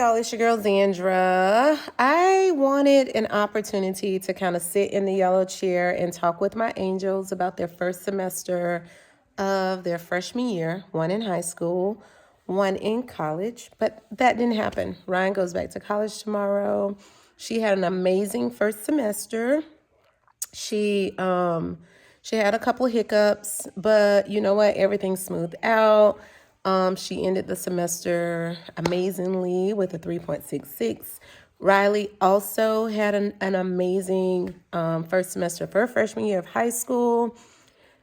y'all, it's your girl Zandra. I wanted an opportunity to kind of sit in the yellow chair and talk with my angels about their first semester of their freshman year, one in high school, one in college, but that didn't happen. Ryan goes back to college tomorrow. She had an amazing first semester. She had a couple of hiccups, but you know what? Everything smoothed out. She ended the semester amazingly with a 3.66. Riley also had an amazing first semester for her freshman year of high school.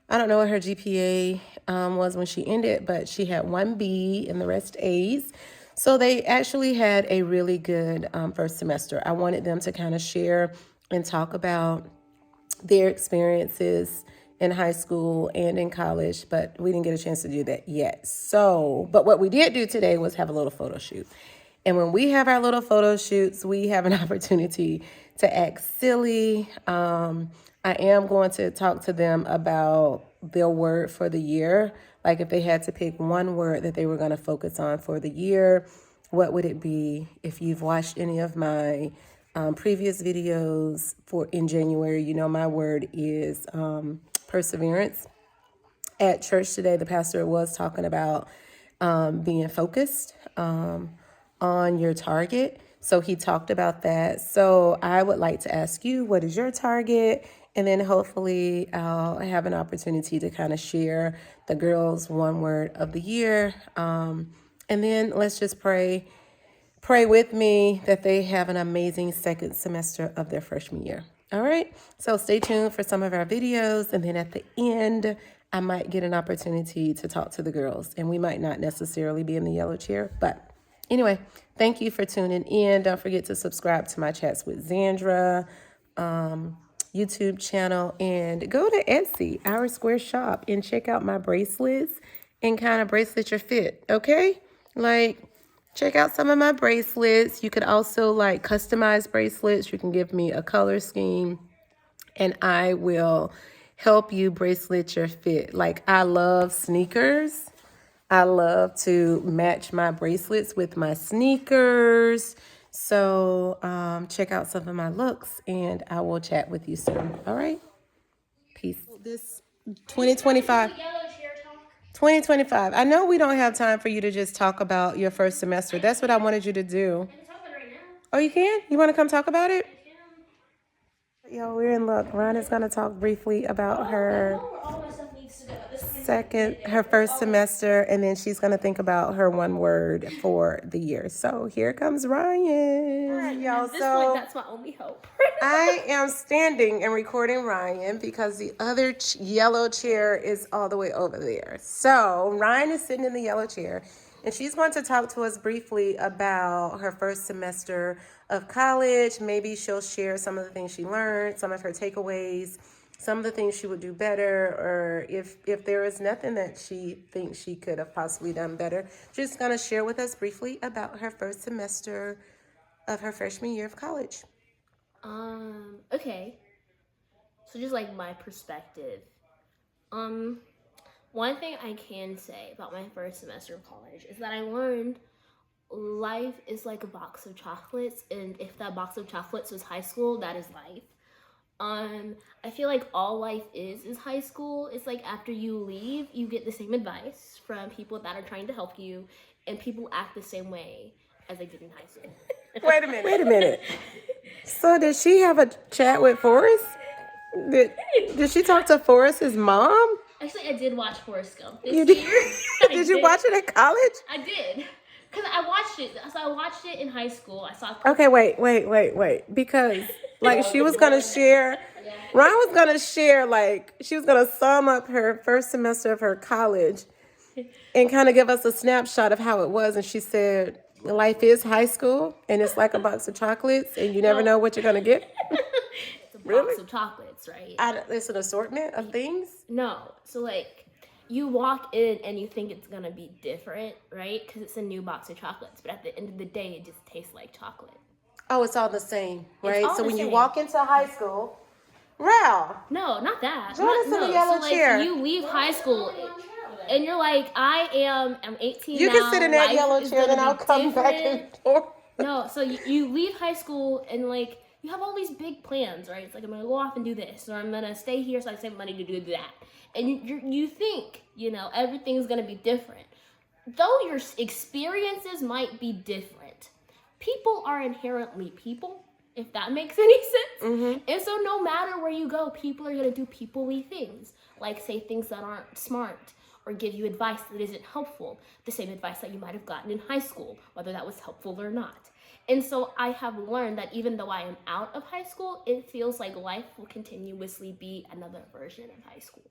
I don't know what her GPA was when she ended, but she had one B and the rest A's. So they actually had a really good first semester. I wanted them to kind of share and talk about their experiences in high school and in college, but we didn't get a chance to do that yet. So, but what we did do today was have a little photo shoot. And when we have our little photo shoots, we have an opportunity to act silly. I am going to talk to them about their word for the year. Like if they had to pick one word that they were going to focus on for the year, what would it be? If you've watched any of my previous videos in January, you know my word is perseverance. At church today, the pastor was talking about being focused on your target. So he talked about that. So I would like to ask you, what is your target? And then hopefully I'll have an opportunity to kind of share the girls' one word of the year. And then let's just pray with me that they have an amazing second semester of their freshman year. All right. So stay tuned for some of our videos. And then at the end, I might get an opportunity to talk to the girls. And we might not necessarily be in the yellow chair. But anyway, thank you for tuning in. Don't forget to subscribe to my Chats with Zandra YouTube channel. And go to Etsy, Our Square Shop, and check out my bracelets and kind of bracelet your fit. Okay? Like, check out some of my bracelets. You could also like customize bracelets. You can give me a color scheme and I will help you bracelet your fit. Like I love sneakers. I love to match my bracelets with my sneakers. So check out some of my looks and I will chat with you soon. All right. Peace. This 2025. 2025. I know we don't have time for you to just talk about your first semester. That's what I wanted you to do. I can talk about it right now. Oh, you can? You want to come talk about it? Yo, we're in luck. Ryan is going to talk briefly about her first semester, and then she's going to think about her one word for the year. So here comes Ryan. Right, y'all. At this point, that's my only hope. I am standing and recording Ryan because the other yellow chair is all the way over there. So Ryan is sitting in the yellow chair, and she's going to talk to us briefly about her first semester of college. Maybe she'll share some of the things she learned, some of her takeaways, some of the things she would do better, or if there is nothing that she thinks she could have possibly done better. She's going to share with us briefly about her first semester of her freshman year of college. Okay. So just like my perspective. One thing I can say about my first semester of college is that I learned life is like a box of chocolates, and if that box of chocolates was high school, that is life. I feel like all life is high school. It's like after you leave, you get the same advice from people that are trying to help you, and people act the same way as they did in high school. Wait a minute. So did she have a chat with Forrest? Did she talk to Forrest's mom? Actually, I did watch Forrest Gump this You did? year. Did you watch it at college? I did. Because I watched it. So I watched it in high school. I saw. Okay, wait. Because like she was gonna share, Ryan was gonna share, like she was gonna sum up her first semester of her college and kind of give us a snapshot of how it was. And she said, life is high school and it's like a box of chocolates and you never know what you're gonna get. It's a box of chocolates, right? It's an assortment of things? No. So like you walk in and you think it's gonna be different, right? Because it's a new box of chocolates. But at the end of the day, it just tastes like chocolate. Oh, it's all the same, right? So when you walk into high school, Ralph. No, not that. Join us in the yellow chair. You leave high school and you're like, I'm 18 You now. can sit in that Life yellow is chair, then gonna I'll be come back and forth. No, so you leave high school and like you have all these big plans, right? It's like I'm gonna go off and do this, or I'm gonna stay here so I save money to do that, and you think everything's gonna be different, though your experiences might be different. People are inherently people, if that makes any sense. And so no matter where you go, people are gonna do people-y things, like say things that aren't smart or give you advice that isn't helpful, the same advice that you might have gotten in high school, whether that was helpful or not. And so I have learned that even though I am out of high school, it feels like life will continuously be another version of high school.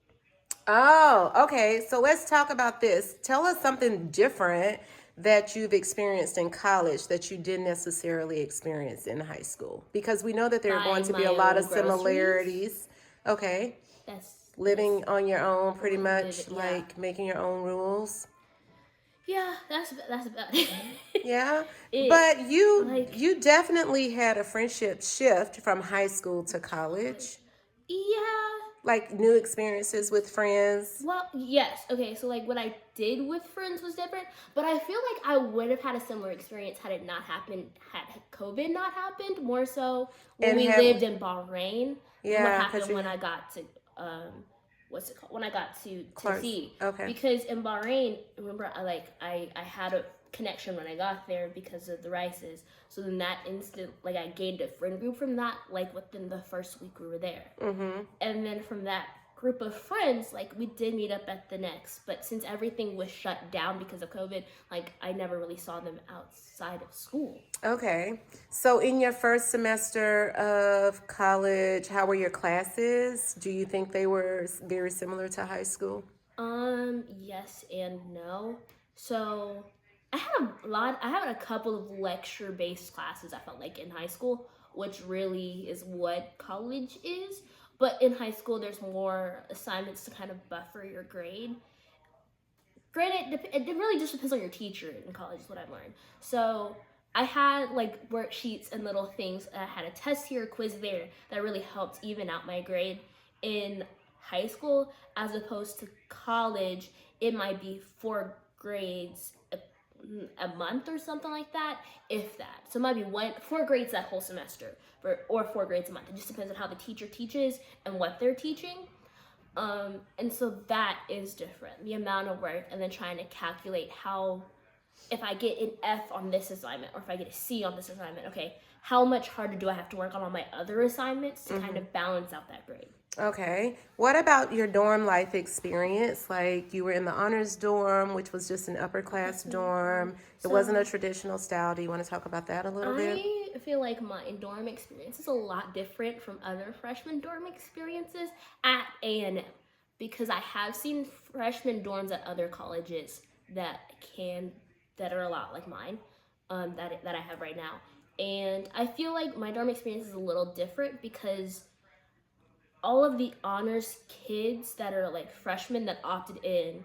Oh, okay. So let's talk about this. Tell us something different that you've experienced in college that you didn't necessarily experience in high school. Because we know that there are going Buying to be my a lot own of groceries. similarities. Okay. That's Living on your own, pretty much, yeah. like making your own rules. Yeah, that's about it. Yeah. It But you like you definitely had a friendship shift from high school to college. yeah. Like new experiences with friends. Well, yes. Okay, so like what I did with friends was different, but I feel like I would have had a similar experience had it not happened, had COVID not happened. More so when And we have lived in Bahrain than what yeah, because happened you when I got to what's it called? When I got to Clarks. Tennessee, Okay. because in Bahrain, remember I had a connection when I got there because of the rices. So in that instant, like I gained a friend group from that, like within the first week we were there. And then from that group of friends, like we did meet up at the next, but since everything was shut down because of COVID, like I never really saw them outside of school. Okay. So in your first semester of college, how were your classes? Do you think they were very similar to high school? Yes and no. So I had a couple of lecture based classes I felt like in high school, which really is what college is. But in high school, there's more assignments to kind of buffer your grade. Granted, it really just depends on your teacher in college, is what I've learned. So I had like worksheets and little things. I had a test here, a quiz there that really helped even out my grade. In high school, as opposed to college, it might be 4 grades a month or something like that, if that. So it might be 4 grades that whole semester, or 4 grades a month. It just depends on how the teacher teaches and what they're teaching. And so that is different. The amount of work, and then trying to calculate how, if I get an F on this assignment, or if I get a C on this assignment, okay, how much harder do I have to work on all my other assignments to kind of balance out that grade? Okay. What about your dorm life experience? Like you were in the honors dorm, which was just an upper class dorm. It wasn't a So traditional style. Do you want to talk about that a little bit? I feel like my dorm experience is a lot different from other freshman dorm experiences at A&M, because I have seen freshman dorms at other colleges that are a lot like mine, that I have right now, and I feel like my dorm experience is a little different because all of the honors kids that are like freshmen that opted in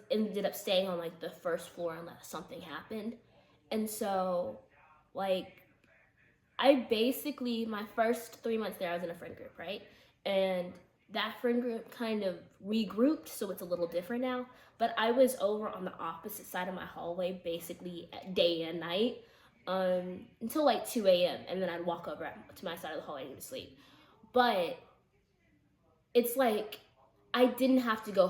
ended up staying on like the first floor unless something happened. And so like I basically, my first 3 months there, I was in a friend group, right? And that friend group kind of regrouped, so it's a little different now. But I was over on the opposite side of my hallway, basically day and night, until like 2 a.m. And then I'd walk over to my side of the hallway and go to sleep. But it's like I don't have to go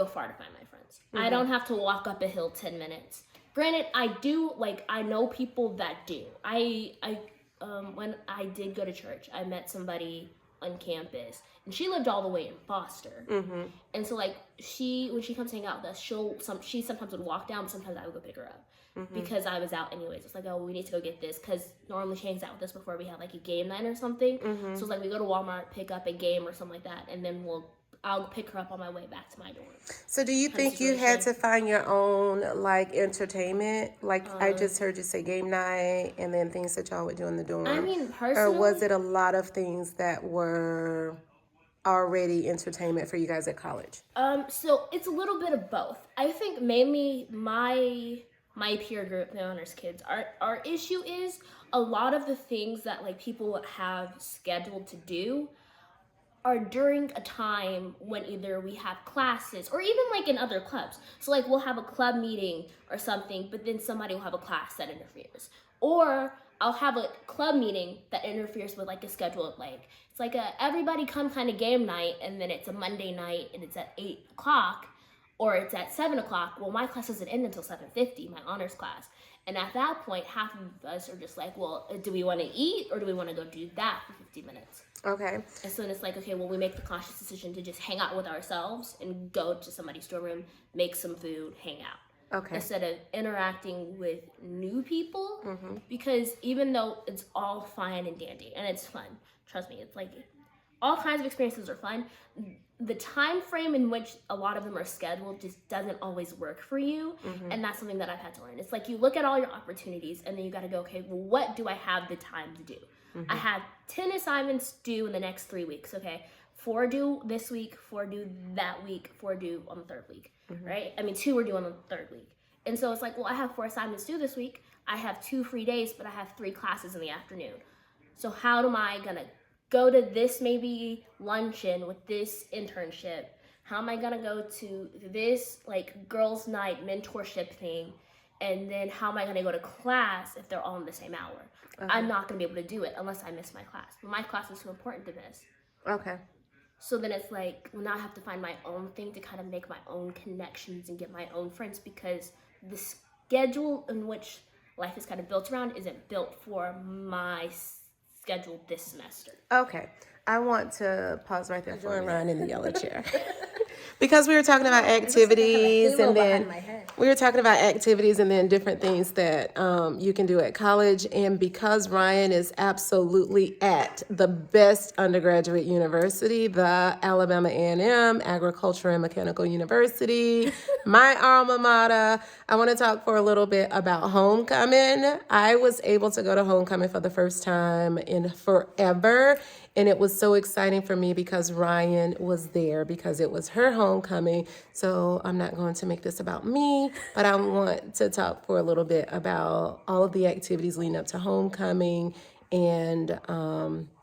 far to find my friends. I don't have to walk up a hill 10 minutes. Granted, I know people that do. When I did go to church, I met somebody on campus, and she lived all the way in Foster. And so like when she comes hang out with us, she sometimes would walk down, but sometimes I would go pick her up. Because I was out anyways. It's like, oh, we need to go get this, because normally she hangs out with us before we have like a game night or something. So it's like we go to Walmart, pick up a game or something like that, and then I'll pick her up on my way back to my dorm. So do you Kind of think you had situation. to find your own like entertainment? Like I just heard you say game night and then things that y'all would do in the dorm. I mean, Or was personally, it a lot of things that were already entertainment for you guys at college? so it's a little bit of both. I think mainly my peer group, the honors kids, our issue is a lot of the things that like people have scheduled to do are during a time when either we have classes or even like in other clubs. So like we'll have a club meeting or something, but then somebody will have a class that interferes. Or I'll have a club meeting that interferes with like a schedule. Like it's like a everybody come kind of game night, and then it's a Monday night and it's at 8 o'clock, or it's at 7 o'clock. Well, my class doesn't end until 7:50, my honors class. And at that point, half of us are just like, well, do we want to eat or do we want to go do that for 50 minutes? Okay. And so then it's like, okay, well, we make the conscious decision to just hang out with ourselves and go to somebody's storeroom, make some food, hang out. Okay. Instead of interacting with new people, because even though it's all fine and dandy and it's fun, trust me, it's like all kinds of experiences are fun. The time frame in which a lot of them are scheduled just doesn't always work for you, and that's something that I've had to learn. It's like you look at all your opportunities and then you got to go, okay, well, what do I have the time to do? I have 10 assignments due in the next 3 weeks. Okay, 4 due this week, 4 due that week, 4 due on the third week, right? I mean, 2 are due on the third week. And so it's like, well, I have 4 assignments due this week. I have 2 free days, but I have 3 classes in the afternoon. So how am I going to go to this maybe luncheon with this internship? How am I going to go to this like girls' night mentorship thing? And then how am I going to go to class if they're all in the same hour? I'm not going to be able to do it unless I miss my class. But my class is too important to miss. Okay. So then it's like, well, now I have to find my own thing to kind of make my own connections and get my own friends, because the schedule in which life is kind of built around isn't built for my schedule this semester. Okay. I want to pause right there. Join Ryan in the yellow chair. Because we were talking about activities, and then different things that you can do at college. And because Ryan is absolutely at the best undergraduate university, the Alabama A&M Agriculture and Mechanical University, my alma mater, I want to talk for a little bit about homecoming. I was able to go to homecoming for the first time in forever. And it was so exciting for me because Ryan was there, because it was her homecoming. So I'm not going to make this about me, but I want to talk for a little bit about all of the activities leading up to homecoming, and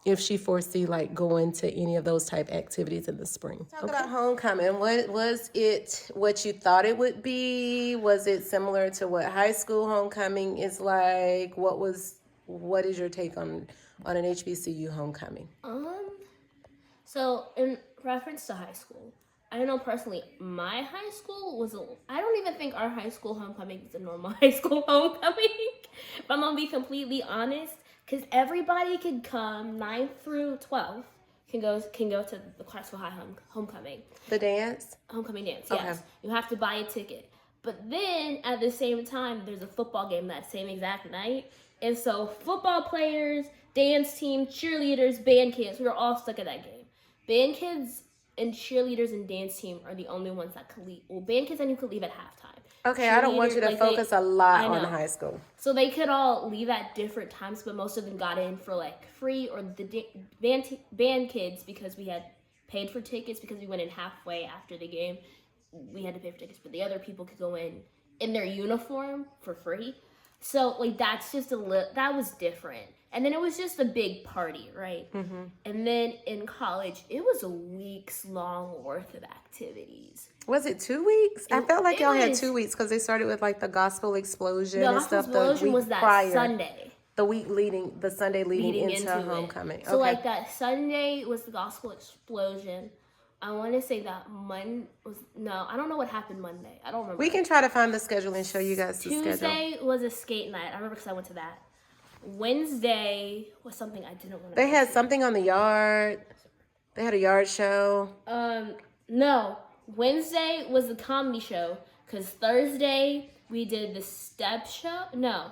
if she foresee like going to any of those type activities in the spring. Talk about homecoming. What was it? What you thought it would be? Was it similar to what high school homecoming is like? What is your take on an HBCU homecoming? So in reference to high school, I don't know personally, my high school I don't even think our high school homecoming is a normal high school homecoming, if I'm gonna be completely honest, because everybody could come, 9th through 12th, can go to the Clarksville High homecoming. The dance? Homecoming dance, yes. Okay. You have to buy a ticket. But then, at the same time, there's a football game that same exact night. And so, football players, dance team, cheerleaders, band kids, we were all stuck at that game. Band kids and cheerleaders and dance team are the only ones that could leave. Well, band kids I knew could leave at halftime. Okay, I don't want you to focus a lot on high school. So they could all leave at different times, but most of them got in for like free, or the band kids, because we had paid for tickets because we went in halfway after the game. We had to pay for tickets, but the other people could go in their uniform for free. So like that's just that was different. And then it was just a big party, right? And then in college, it was a week's long worth of activies. Was it 2 weeks? I felt like y'all had 2 weeks because they started with like the gospel explosion and stuff. The gospel explosion was that prior. Sunday. The Sunday leading into homecoming. So like that Sunday was the gospel explosion. I want to say that I don't know what happened Monday. I don't remember. We can try to find the schedule and show you guys the schedule. Tuesday was a skate night. I remember because I went to that. Wednesday was something I didn't want to. They had something on the yard. They had a yard show. No. Wednesday was the comedy show, because Thursday we did the step show. No.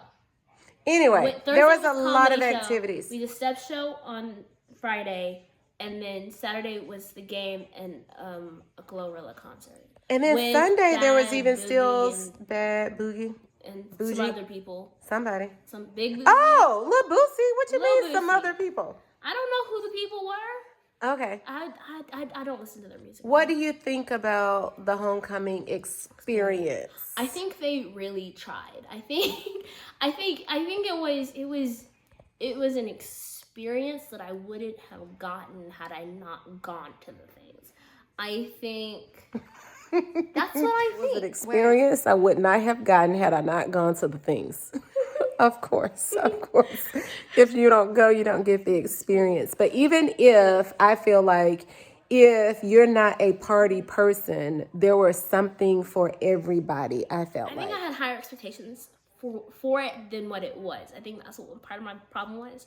Anyway, there was a lot of activities. We did a step show on Friday, and then Saturday was the game and a Glorilla concert. And then Sunday there was even still Bad Boogie. And some other people. Somebody. Some big Boogie. Oh, Lil Boosie? What you mean some other people? I don't know who the people were. Okay. I don't listen to their music. What do you think about the homecoming experience? I think they really tried. I think it was an experience that I wouldn't have gotten had I not gone to the things. I think that's what I think. It was an experience I would not have gotten had I not gone to the things. Of course, of course. If you don't go, you don't get the experience. But even if I feel like if you're not a party person, there was something for everybody, I felt I think like. I had higher expectations for it than what it was. I think that's what part of my problem was.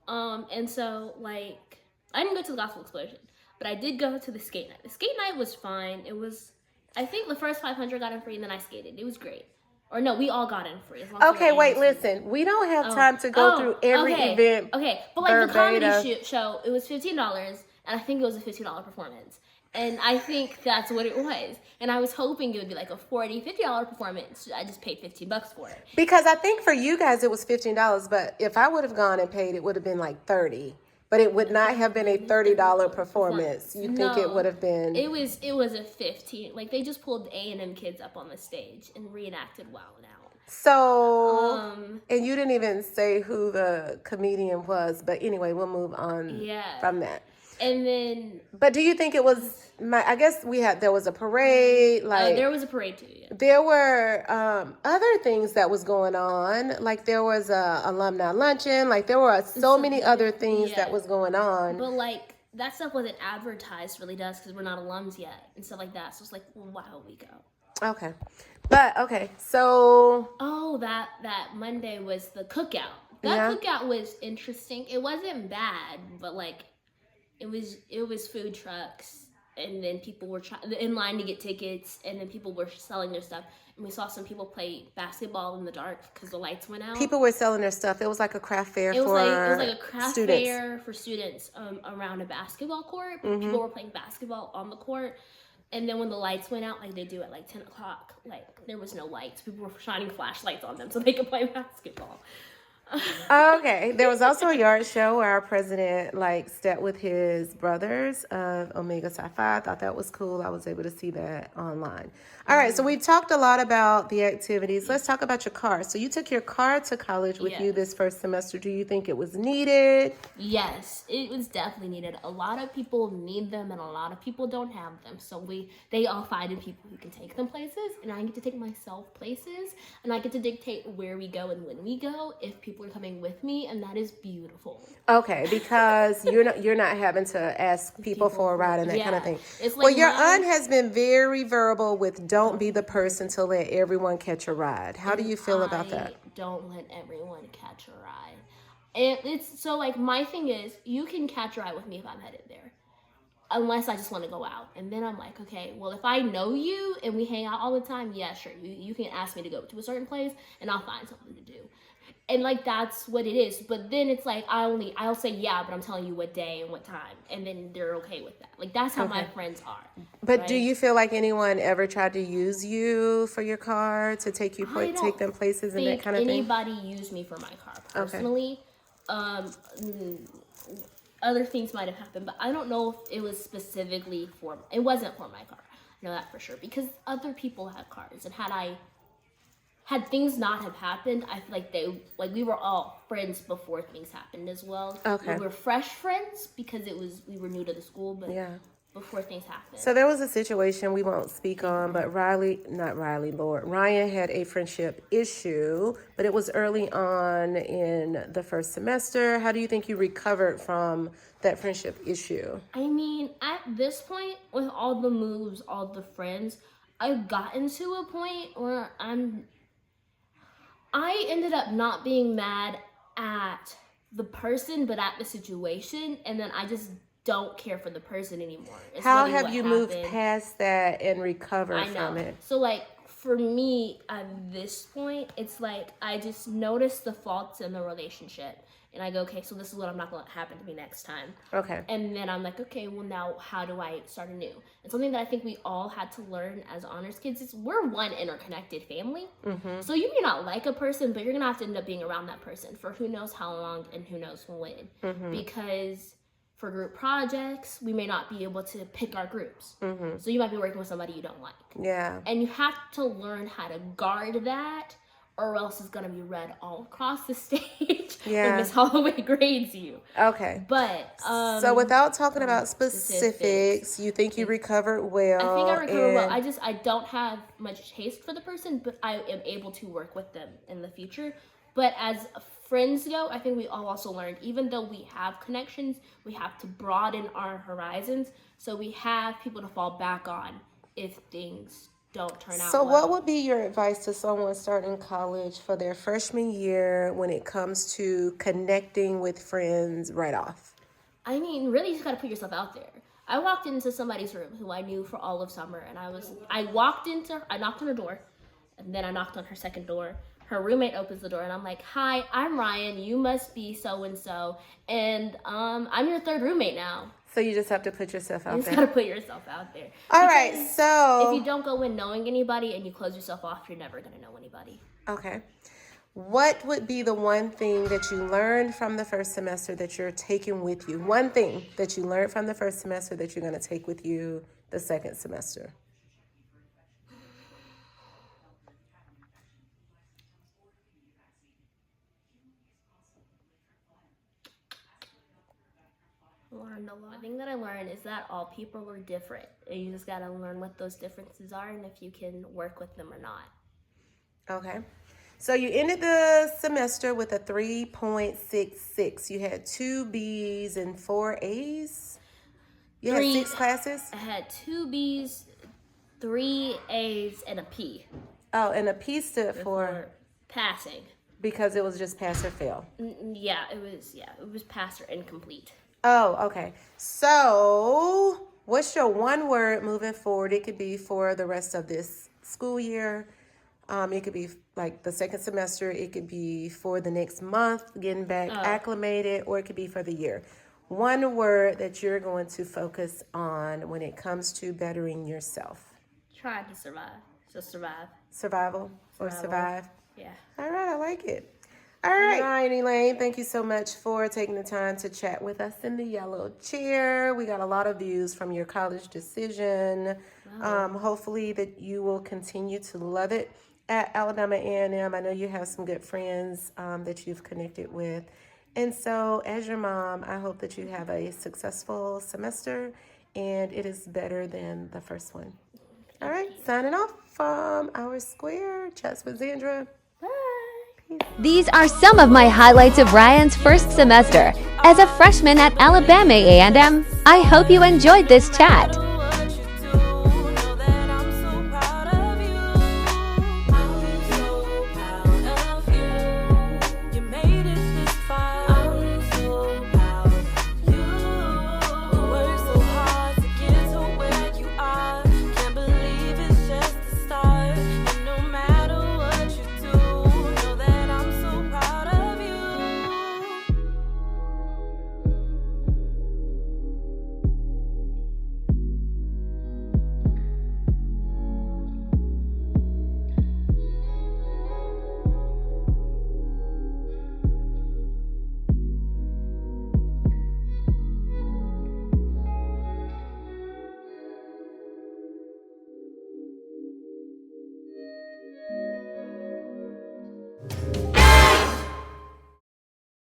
And so like I didn't go to the gospel explosion, but I did go to the skate night. The skate night was fine. It was, I think the first 500 got in free, and then I skated. It was great. Or no, we all got in free as long as we Okay, were wait, A&M students. listen. We don't have Oh, time to go through every okay, event okay. But like the comedy verbatim. show, it was $15, and I think it was a $15 performance. And I think that's what it was. And I was hoping it would be like a $40, $50 performance. I just paid $15 for it. Because I think for you guys it was $15, but if I would have gone and paid, it would have been like 30. But it would not have been a $30 performance. You think it would have been? It was a 15. Like they just pulled A&M kids up on the stage and reenacted Wild 'N Out. So, and you didn't even say who the comedian was, but anyway, we'll move on from that. And then, but do you think it was? I guess there was a parade. Like there was a parade too. Yeah. There were other things that was going on. Like there was a alumni luncheon. Like there were so many other things that was going on. But like that stuff wasn't advertised really, does, because we're not alums yet and stuff like that. So it's like, well, why don't we go? Okay. But okay, so that Monday was the cookout. That cookout was interesting. It wasn't bad, but like it was food trucks, and then people were in line to get tickets, and then people were selling their stuff. And we saw some people play basketball in the dark because the lights went out. People were selling their stuff. It was like a craft fair it was for like a craft fair for students around a basketball court. People were playing basketball on the court. And then when the lights went out, like they do at like 10 o'clock, like there was no lights. People were shining flashlights on them so they could play basketball. Okay. There was also a yard show where our president like stepped with his brothers of Omega Psi Phi. I thought that was cool. I was able to see that online. All right. So we've talked a lot about the activities. Let's talk about your car. So you took your car to college with you this first semester. Do you think it was needed? Yes, it was definitely needed. A lot of people need them and a lot of people don't have them. So they all find people who can take them places, and I get to take myself places, and I get to dictate where we go and when we go if people are coming with me, and that is beautiful. Okay, because you're not having to ask people for a ride and that kind of thing. It's like, well, your aunt has been very verbal with don't be the person to let everyone catch a ride. How do you feel about that? Don't let everyone catch a ride. And it's so like my thing is you can catch a ride with me if I'm headed there. Unless I just want to go out. And then I'm like, okay, well, if I know you and we hang out all the time, yeah, sure. You can ask me to go to a certain place and I'll find something to do. And like that's what it is. But then it's like I'll say yeah, but I'm telling you what day and what time, and then they're okay with that. Like that's how my friends are. But right? Do you feel like anyone ever tried to use you for your car to take them places and that kind of thing? Anybody used me for my car personally. Okay. Other things might have happened, but I don't know if it was specifically it wasn't for my car. I know that for sure because other people had cars, and had things not have happened, I feel like we were all friends before things happened as well. Okay. We were fresh friends because we were new to the school, but before things happened. So there was a situation we won't speak on, but Ryan had a friendship issue, but it was early on in the first semester. How do you think you recovered from that friendship issue? I mean, at this point, with all the moves, all the friends, I've gotten to a point where I ended up not being mad at the person, but at the situation, and then I just don't care for the person anymore. How have you moved past that and recovered from it? So, like, for me, at this point, it's like I just notice the faults in the relationship. And I go, okay, so this is what I'm not going to happen to me next time. Okay. And then I'm like, okay, well, now how do I start anew? And something that I think we all had to learn as honors kids is we're one interconnected family. Mm-hmm. So you may not like a person, but you're going to have to end up being around that person for who knows how long and who knows when. Mm-hmm. Because for group projects, we may not be able to pick our groups. Mm-hmm. So you might be working with somebody you don't like. Yeah. And you have to learn how to guard that, or else it's gonna be read all across the stage Yeah. when Miss Holloway grades you. Okay. But so without talking about specifics, you think you recovered well? I think I recovered well. I don't have much taste for the person, but I am able to work with them in the future. But as friends go, I think we all also learned, even though we have connections, we have to broaden our horizons so we have people to fall back on if things don't turn out So well. what would be your advice to someone starting college for their freshman year when it comes to connecting with friends right off? I mean, really, you just gotta put yourself out there. I walked into somebody's room who I knew for all of summer, and I knocked on her door, and then I knocked on her second door. Her roommate opens the door, and I'm like, "Hi, I'm Ryan. You must be so and so, and I'm your third roommate now." So you just have to put yourself out there. You just gotta put yourself out there. All right, so if you don't go in knowing anybody and you close yourself off, you're never gonna know anybody. Okay. What would be the one thing that you learned from the first semester that you're taking with you? One thing that you learned from the first semester that you're going to take with you the second semester? Learned a lot. The thing that I learned is that all people are different. And you just gotta learn what those differences are and if you can work with them or not. Okay. So you ended the semester with a 3.66. You had 2 B's and 4 A's. You had 6 classes? I had 2 B's, 3 A's, and a P. Oh, and a P stood for passing. Because it was just pass or fail. Yeah, it was pass or incomplete. Oh, okay. So what's your one word moving forward? It could be for the rest of this school year. It could be like the second semester. It could be for the next month, getting back acclimated, or it could be for the year. One word that you're going to focus on when it comes to bettering yourself. Trying to survive. So survive. Survival or survive? Yeah. All right, I like it. All right, Elaine, thank you so much for taking the time to chat with us in the yellow chair. We got a lot of views from your college decision. Wow. Hopefully that you will continue to love it at Alabama A&M. I know you have some good friends that you've connected with. And so as your mom, I hope that you have a successful semester and it is better than the first one. All right, signing off from our square. Chats with Zandra. These are some of my highlights of Ryan's first semester as a freshman at Alabama A&M. I hope you enjoyed this chat.